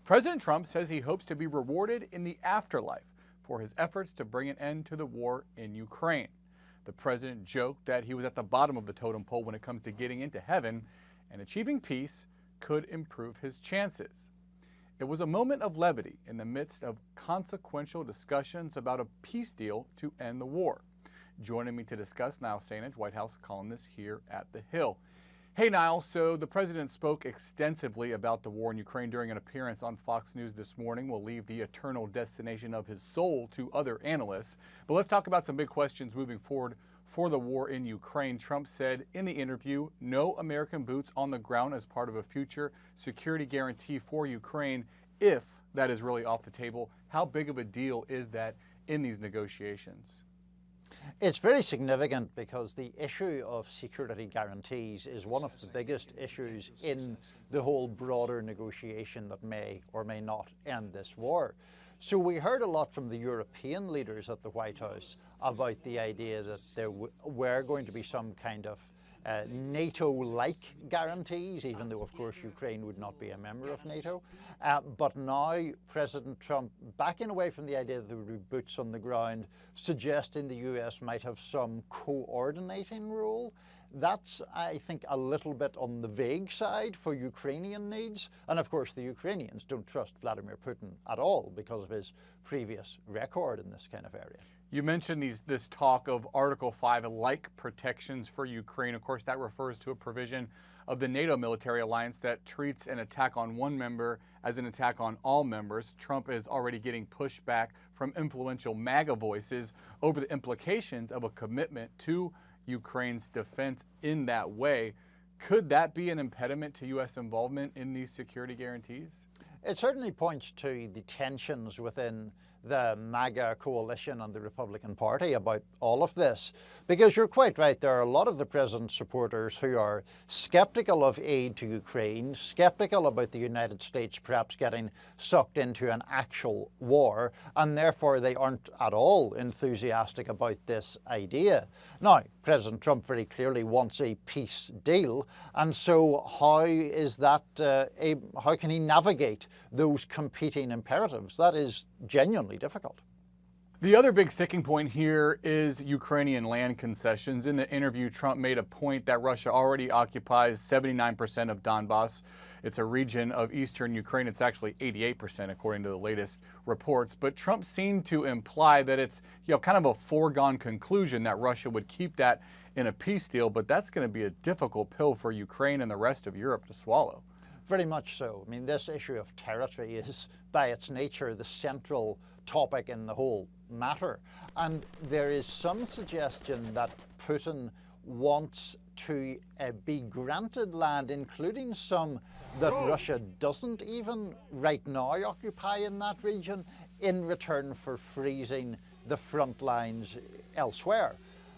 President Trump says he hopes to be rewarded in the afterlife for his efforts to bring an end to the war in Ukraine. The president joked that he was at the bottom of the totem pole when it comes to getting into heaven, and achieving peace could improve his chances. It was a moment of levity in the midst of consequential discussions about a peace deal to end the war. Joining me to discuss, Niall Stanage, White House columnist here at The Hill. Hey Niall, so the president spoke extensively about the war in Ukraine during an appearance on Fox News this morning. We'll leave the eternal destination of his soul to other analysts. But let's talk about some big questions moving forward for the war in Ukraine. Trump said in the interview, no American boots on the ground as part of a future security guarantee for Ukraine, if that is really off the table. How big of a deal is that in these negotiations? It's very significant because the issue of security guarantees is one of the biggest issues in the whole broader negotiation that may or may not end this war. So we heard a lot from the European leaders at the White House about the idea that there were going to be some kind of NATO-like guarantees, even though, of course, Ukraine would not be a member of NATO. But now President Trump, backing away from the idea that there would be boots on the ground, suggesting the US might have some coordinating role. That's, I think, a little bit on the vague side for Ukrainian needs. And of course, the Ukrainians don't trust Vladimir Putin at all because of his previous record in this kind of area. You mentioned this talk of Article 5-like protections for Ukraine. Of course, that refers to a provision of the NATO military alliance that treats an attack on one member as an attack on all members. Trump is already getting pushback from influential MAGA voices over the implications of a commitment to Ukraine's defense in that way. Could that be an impediment to U.S. involvement in these security guarantees? It certainly points to the tensions within the MAGA coalition and the Republican Party about all of this. Because you're quite right, there are a lot of the president's supporters who are skeptical of aid to Ukraine, skeptical about the United States perhaps getting sucked into an actual war, and therefore they aren't at all enthusiastic about this idea. Now, President Trump very clearly wants a peace deal, and so how is that, how can he navigate those competing imperatives? That is genuinely difficult. The other big sticking point here is Ukrainian land concessions. In the interview, Trump made a point that Russia already occupies 79% of Donbass. It's a region of eastern Ukraine. It's actually 88% according to the latest reports. But Trump seemed to imply that it's kind of a foregone conclusion that Russia would keep that in a peace deal, but that's going to be a difficult pill for Ukraine and the rest of Europe to swallow. Very much so. I mean, this issue of territory is, by its nature, the central topic in the whole matter. And there is some suggestion that Putin wants to be granted land, including some that Russia doesn't even right now occupy in that region, in return for freezing the front lines elsewhere.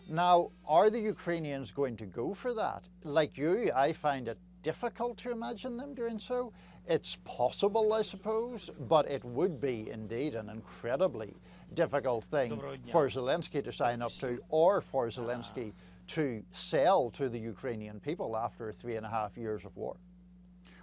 Now, are the Ukrainians going to go for that? Like you, I find it difficult to imagine them doing so. It's possible, I suppose, but it would be indeed an incredibly difficult thing for Zelensky to sign up to, or for Zelensky to sell to the Ukrainian people after 3.5 years of war.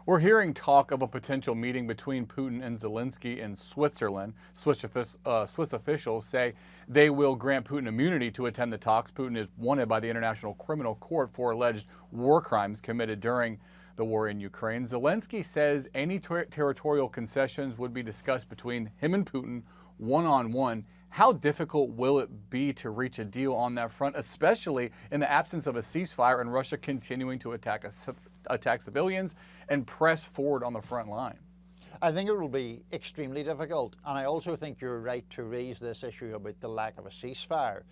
We're hearing talk of a potential meeting between Putin and Zelensky in Switzerland. Swiss officials say they will grant Putin immunity to attend the talks. Putin is wanted by the International Criminal Court for alleged war crimes committed during the war in Ukraine. Zelensky says any territorial concessions would be discussed between him and Putin one-on-one. How difficult will it be to reach a deal on that front, especially in the absence of a ceasefire and Russia continuing to attack civilians and press forward on the front line? I think it will be extremely difficult, and I also think you're right to raise this issue about the lack of a ceasefire.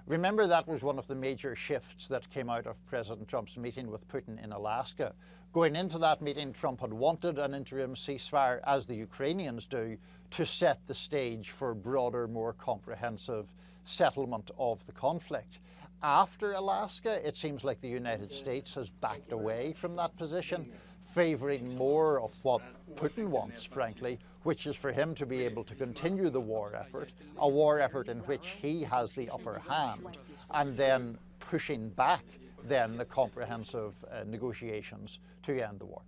Remember, that was one of the major shifts that came out of President Trump's meeting with Putin in Alaska. Going into that meeting, Trump had wanted an interim ceasefire, as the Ukrainians do, to set the stage for broader, more comprehensive settlement of the conflict. After Alaska, it seems like the United States has backed away from that position, favouring more of what Putin wants, frankly, which is for him to be able to continue the war effort, a war effort in which he has the upper hand, and then pushing back then the comprehensive negotiations to end the war.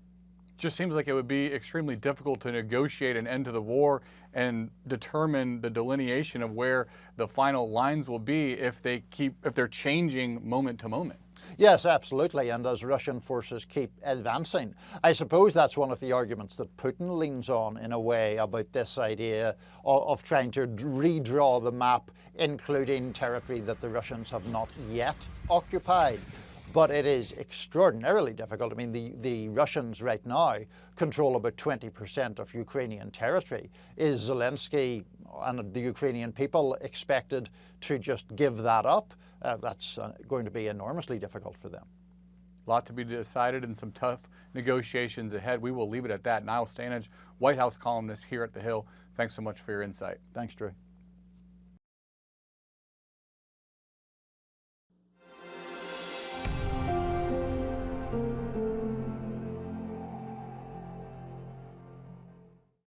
just seems like it would be extremely difficult to negotiate an end to the war and determine the delineation of where the final lines will be if they're changing moment to moment. Yes, absolutely, and as Russian forces keep advancing. I suppose that's one of the arguments that Putin leans on in a way about this idea of trying to redraw the map, including territory that the Russians have not yet occupied. But it is extraordinarily difficult. I mean, the Russians right now control about 20% of Ukrainian territory. Is Zelensky and the Ukrainian people expected to just give that up? That's going to be enormously difficult for them. A lot to be decided and some tough negotiations ahead. We will leave it at that. Niall Stanage, White House columnist here at The Hill. Thanks so much for your insight. Thanks, Drew.